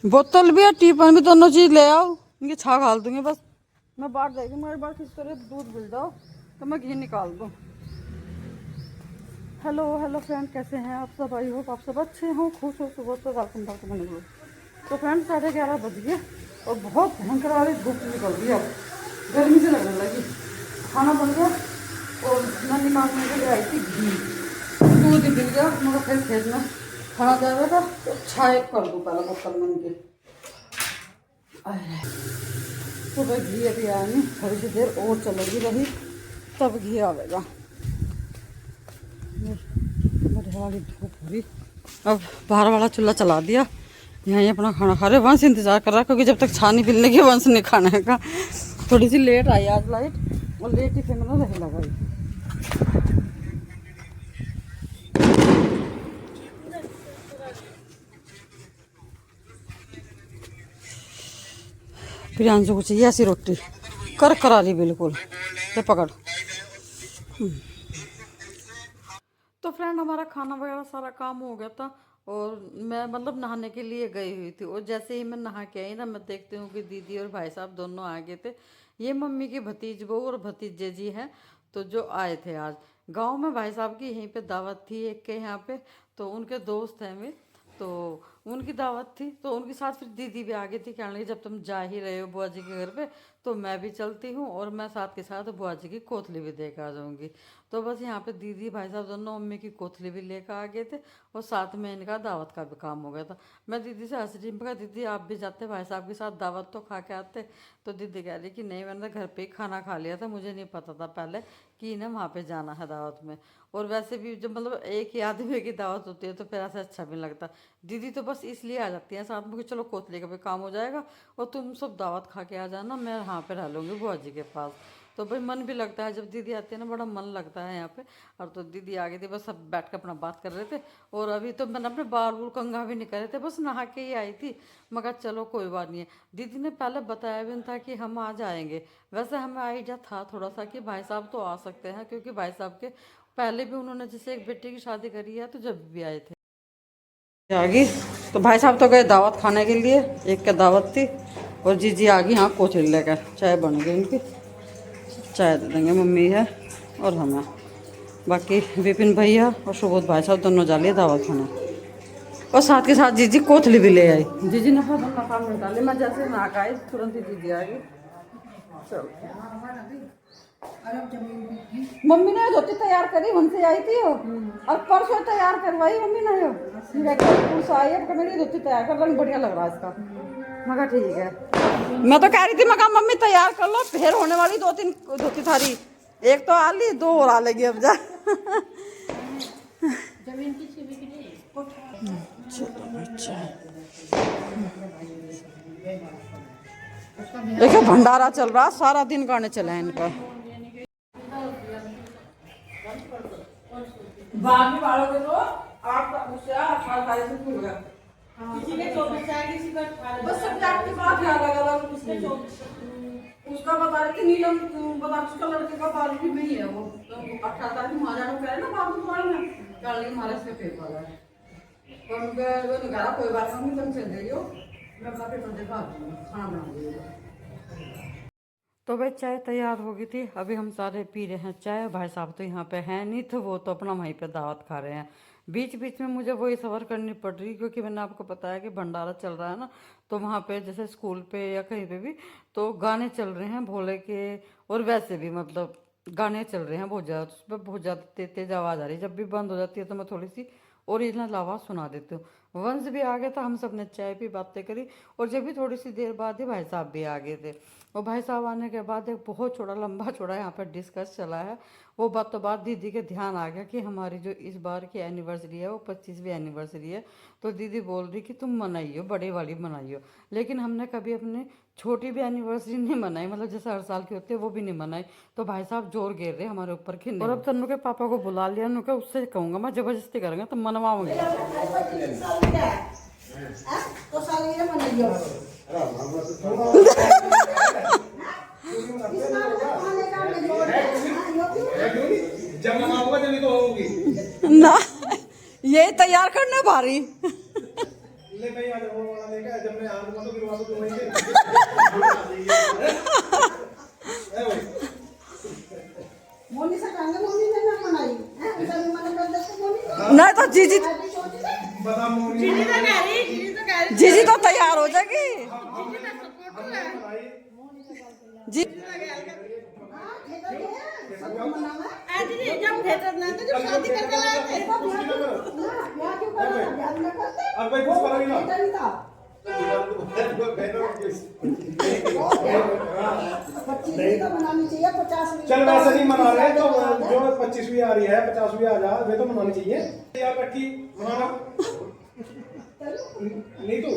बोतल भी है, टीपन भी, दोनों चीज ले आओ। इनके छा खाल दूंगी बस। मैं बाहर जाएगी, मेरे बार किस तरह दूध मिल जाओ तो मैं घी निकाल दूँ। हेलो हेलो फ्रेंड, कैसे हैं आप सब? आई होप आप सब अच्छे हो, खुश हो, सुबह तो welcome back to my vlog. तो फ्रेंड 11:30 बज गए और बहुत भयंकर वाली धूप निकल गई। अब गर्मी से लगने लगी। खाना बन गया और मैं निकालने के लिए आई थी घी। दूध मिल गया मगर फिर खेत में खाना जाएगा था तो छाए कर दूँ पहले बोतल में इनके। तो भाई घी अभी आया नहीं, थोड़ी सी देर और चलेगी रही तब घी आवेगा। बढ़िया वाली धूप हो रही। अब बाहर वाला चूल्हा चला दिया, यहाँ अपना खाना खा रहे। वंश इंतजार कर रहा क्योंकि जब तक छानी पिलने की वंश नहीं खाने का। थोड़ी सी लेट आई आज लाइट और लेट ही फिर मैंने रही लगाई। प्रियांशु को चाहिए ऐसी रोटी कर करा रही बिल्कुल। ये पकड़। तो फ्रेंड हमारा खाना वगैरह सारा काम हो गया था और मैं मतलब नहाने के लिए गई हुई थी। और जैसे ही मैं नहा के आई ना, मैं देखती हूँ कि दीदी और भाई साहब दोनों आ गए थे। ये मम्मी की भतीज बहू और भतीजे जी हैं तो जो आए थे आज गांव में। भाई साहब की यहीं पे दावत थी एक के यहाँ पे, तो उनके दोस्त हैं वे, तो उनकी दावत थी। तो उनके साथ फिर दीदी भी आ गई थी, कहने लगी जब तुम जा ही रहे हो बुआ जी के घर पे तो मैं भी चलती हूँ और मैं साथ के साथ बुआ जी की कोथली भी देकर आ जाऊँगी। तो बस यहाँ पे दीदी भाई साहब दोनों मम्मी की कोथली भी लेकर आ गए थे और साथ में इनका दावत का भी काम हो गया था। मैं दीदी से हंस रही, मैं कहा दीदी आप भी जाते भाई साहब के साथ दावत तो खा के आते। तो दीदी कह रही कि नहीं, मैंने घर पे ही खाना खा लिया था, मुझे नहीं पता था पहले कि इन्हें वहाँ पे जाना है दावत में। और वैसे भी जब मतलब एक ही आदमी की दावत होती है तो फिर ऐसा अच्छा भी नहीं लगता। दीदी तो बस इसलिए आ जाती हैं साथ में कि चलो कोतले का भी काम हो जाएगा और तुम सब दावत खा के आ जाना, मैं यहाँ पे रह लूँगी बुआ जी के पास। तो भाई मन भी लगता है जब दीदी आती है ना, बड़ा मन लगता है यहाँ पे। और तो दीदी आ गई थी, बस सब बैठ के अपना बात कर रहे थे। और अभी तो मैंने अपने बाल बूल कंघा भी नहीं करे थे, बस नहा के ही आई थी। मगर चलो कोई बात नहीं है। दीदी ने पहले बताया भी नहीं था कि हम आज आएंगे। वैसे हमें आइडिया था थोड़ा सा कि भाई साहब तो आ सकते हैं, क्योंकि भाई साहब के पहले भी उन्होंने जैसे एक बेटे की शादी करी है तो जब भी आए थे आ गई। तो भाई साहब तो गए दावत खाने के लिए, एक के दावत थी। और जीजी आ गई, हाँ कोथली लेकर चाय बन गई इनकी, चाय दे देंगे मम्मी है और हमें। बाकी विपिन भैया और सुबोध भाई साहब दोनों जा लिए दावत खाने। और साथ के साथ जीजी कोथली भी ले आई। जीजी ने अपना काम में डाले, मैं जैसे ना आई तुरंत ही जीजी आ गई। चलो मम्मी ने धोती तैयार करी, उनसे आई थी वो और परसों तैयार करवाई मम्मी ने। आई अब मेरी धोती तैयार कर, रंग बढ़िया लग रहा है इसका। मगर ठीक है, मैं तो कह रही थी मगर मम्मी तैयार कर लो, फिर होने वाली 2-3 धोती थारी, एक तो आ ली 2 और आ लेगी अब जा। देखो भंडारा चल रहा, सारा दिन गाने चले हैं इनका। बाद में बालोगे तो आप उससे 18 से शुरू होगा। किसी के 24 है, किसी का 18। बस सब आपकी बात है अलग अलग। उसके 24 उसका बता रहे थे नीलम, बता उसका लड़के का बाल भी नहीं है वो, तो 18 तारीख को महाराज कह रहे ना बाबू तुम्हारे में कल ही महाराज का पेपर है। तो उनके घर कोई बात नहीं, तुम चल जाइयो, मैं अपना पेपर दिखा दूंगी, खाना बना दूंगी। तो भाई चाय तैयार हो गई थी, अभी हम सारे पी रहे हैं चाय। भाई साहब तो यहाँ पे हैं नहीं, तो वो तो अपना वहीं पे दावत खा रहे हैं। बीच बीच में मुझे वही सफ़र करनी पड़ रही, क्योंकि मैंने आपको बताया कि भंडारा चल रहा है ना, तो वहाँ पे जैसे स्कूल पे या कहीं पे भी तो गाने चल रहे हैं भोले के। और वैसे भी मतलब गाने चल रहे हैं बहुत ज़्यादा, उस पर बहुत ज़्यादा तेज आवाज़ आ रही है। जब भी बंद हो जाती है तो मैं थोड़ी सी ओरिजिनल आवाज़ सुना देती हूँ। वंश भी आ गया था, हम सब ने चाय पी, बातें करी। और जब भी थोड़ी सी देर बाद ही भाई साहब भी आ गए थे। और भाई साहब आने के बाद एक बहुत छोटा लंबा छोड़ा यहाँ पर डिस्कस चला है। वो बात तो बात दीदी के ध्यान आ गया कि हमारी जो इस बार की एनिवर्सरी है वो 25वीं एनिवर्सरी है। तो दीदी बोल रही कि तुम मनाइयो, बड़े वाली मनाइयो। लेकिन हमने कभी अपने छोटी भी एनिवर्सरी नहीं मनाई, मतलब जैसे हर साल की होती है वो भी नहीं मनाई। तो भाई साहब जोर घेर रहे हमारे ऊपर कि नहीं। और अब तन्नू के पापा को बुला लिया, नु के उससे कहूँगा मैं जबरदस्ती करेंगे तो मनवाऊंगी। ना ये तैयार करने भारी। ले भाई आज वो वाला लेके जब मैं आऊंगा तो गिरवा दूं वहीं से ए भाई मोनी से कहना मोनी ने ना मनाई है उधर मन कर दे तो मोनी नहीं तो जीजी बता मोनी जीजी तो तैयार हो जाएगी जी जब थिएटर ना तो जब शादी करके लाए थे ब्याह क्यों करते अब भाई कुछ करोगी ना मनानी चाहिए 50 चल वैसे नहीं मना रहे तो जो 25वीं आ रही है 50वीं आ जा वे तो मनानी चाहिए यार कट्ठी मनाना नहीं तू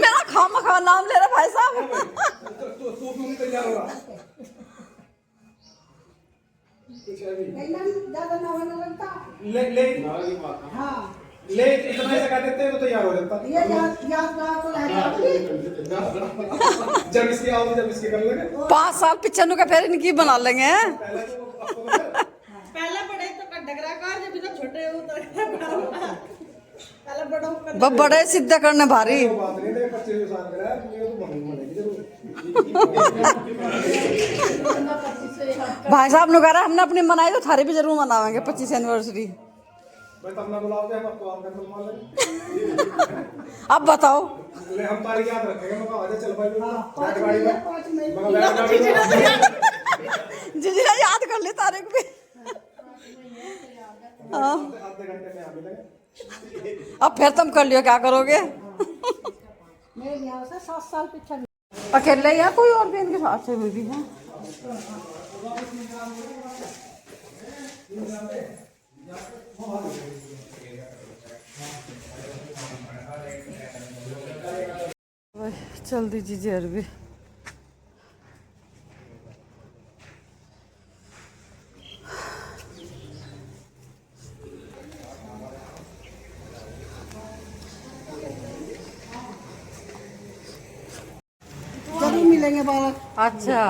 मेरा खामा नाम ले रहा भाई साहब तू क्यों नहीं तैयार हो रहा ज्यादा ना होने लगता ले हाँ ले इतना ऐसा कर देते तो तैयार हो जाता ये यादगार तो है जब इसकी आओगी जब इसके कर लेंगे 5 साल पिछनू का फिर इनकी बना लेंगे पहले बड़े तो डगरा कार जब तो छोटे हो तो पहले बड़ों बड़े सिद्धे करने भारी बात नहीं थे 25 साल का है ये तो बनेगी जरूर भाई साहब ने कह रहा हमने अपनी मनाई तो थारी भी जरूर मनाएंगे 25 एनिवर्सरी भाई तब ना बुलाओगे हम आपको और कर मार लेंगे अब बताओ ले हम तारीख याद रखेंगे मैं कहा चल भाई बैठ गाड़ी में जीजी ने याद कर ली तारीख भी हाँ आधे घंटे में आ मिलेंगे अब फिर तुम कर लियो क्या करोगे मेरे यहाँ से 7 साल पीछे अकेले या कोई और भी इनके साथ से हुई भी है चल दीजिए जर भी जरूर मिलेंगे बालक अच्छा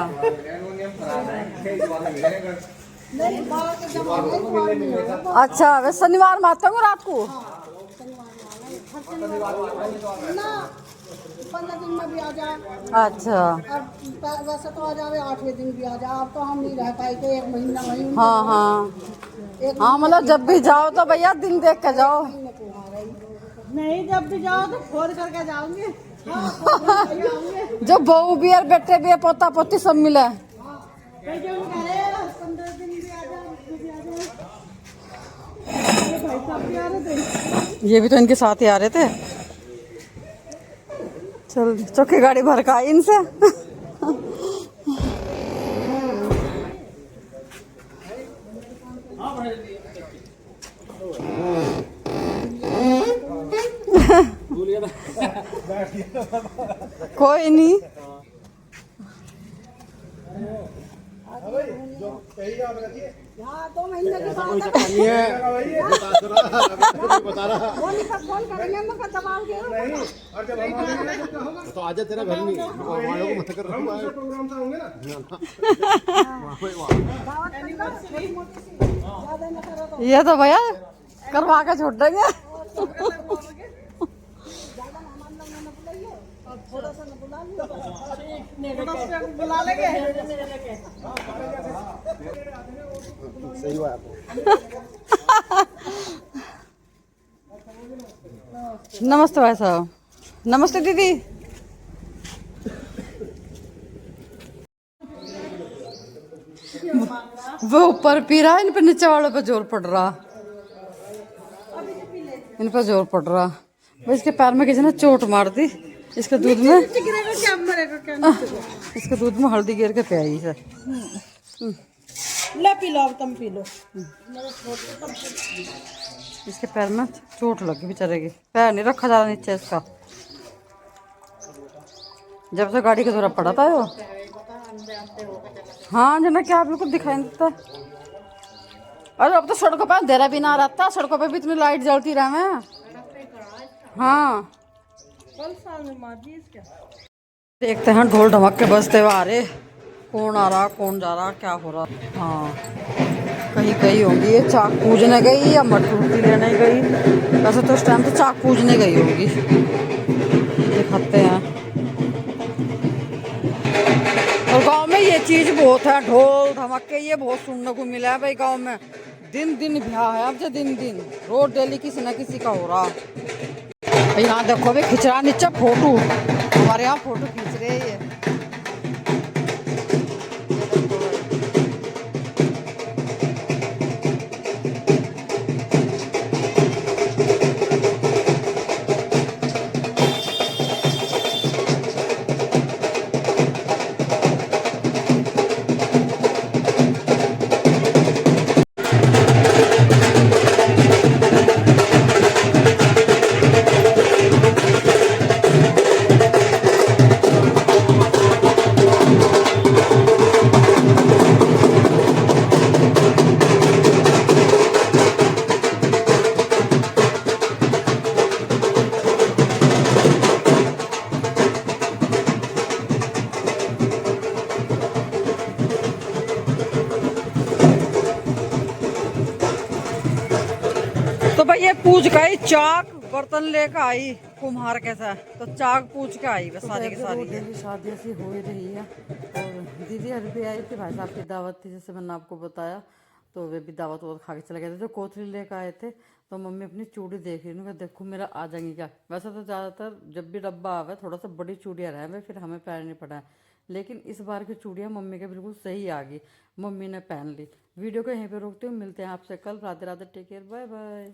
नहीं बालक के जब नहीं होगा अच्छा वे शनिवार में आते होंगे रात को ना 15 दिन में भी आ जाए अच्छा और वैसे तो आ जावे 8वें दिन भी आ जाए अब तो हम नहीं रह पाए थे 1 महीना वहीं हाँ हाँ हाँ मतलब जब भी जाओ तो भैया दिन देख के जाओ नहीं जब भी जाओ तो फोन करके जाओगे जो बहू भी है बेटे भी है पोता पोती सब मिले ये भी तो इनके साथ ही आ रहे थे चल चौकी गाड़ी भर का इनसे कोई नहीं हाँ 2 महीने के बाद वो निकल फोन करेंगे मगर दबाव के तो आजा तेरा घर नहीं वहाँ लोग मत कर प्रोग्राम था होंगे ना दावत करना छोटी-मोटी सी ज्यादा न करो तो ये तो भैया करवा के छोड़ देंगे ज्यादा मेहमान लोग न बुलाइए और थोड़ा सा न बुला लियो बुला लेंगे सही बात नमस्ते भाई साहब नमस्ते दीदी वो ऊपर पी रहा इन पे नीचे वालों पे जोर पड़ रहा इन पे जोर पड़ रहा भाई इसके पैर में किसी ने चोट मार दी इसके दूध में इसके दूध में हल्दी गिर के पियाई है ले पी लो अब तुम पी लो इसके पैर में चोट लगी बेचारे की पैर नहीं रखा जा रहा नीचे इसका जब से गाड़ी का दौरा पड़ा था वो हाँ जना क्या बिल्कुल दिखाई नहीं देता अरे अब तो सड़कों पर अंधेरा भी ना रहता सड़कों पे भी इतनी लाइट जलती रहे हाँ देखते हैं ढोल ढमक के बजते हुए आ रहे कौन आ रहा कौन जा रहा क्या हो रहा हाँ कहीं गई होंगी, ये चाक पूजने गई या मटरूटी लेने गई। वैसे तो उस टाइम तो चाक पूजने गई होगी। दिखाते हैं। और गांव में ये चीज बहुत है, ढोल धमाके ये बहुत सुनने को मिला है भाई गांव में। दिन दिन ब्याह है, अब से दिन दिन रोज डेली किसी ना किसी का हो रहा। भाई यहाँ देखो भाई खिंच रहा नीचे फोटो, हमारे यहाँ फोटो खींच रहे हैं ये। तो भाई ये पूछ के आई, चाक बर्तन लेकर आई कुम्हार के साथ, तो चाक पूछ के आई बस सारी की सारी। डेली शादी ऐसी हो ही रही है। और दीदी हर भी आई थी, भाई साहब की दावत थी जैसे मैंने आपको बताया, तो वे भी दावत वावत खा के चले गए थे। जो कोथली लेकर आए थे तो मम्मी अपनी चूड़ी देख रही थी, देखो मेरा आ जाएंगी क्या। वैसे तो ज़्यादातर जब भी डब्बा आवे थोड़ा सा बड़ी चूड़ियाँ रहे फिर हमें पहननी पड़ा है, लेकिन इस बार की चूड़ियाँ मम्मी के बिल्कुल सही आ गई, मम्मी ने पहन ली। वीडियो को यहीं पे रोकती हूँ, मिलते हैं आपसे कल। Radhe Radhe, take care, bye bye.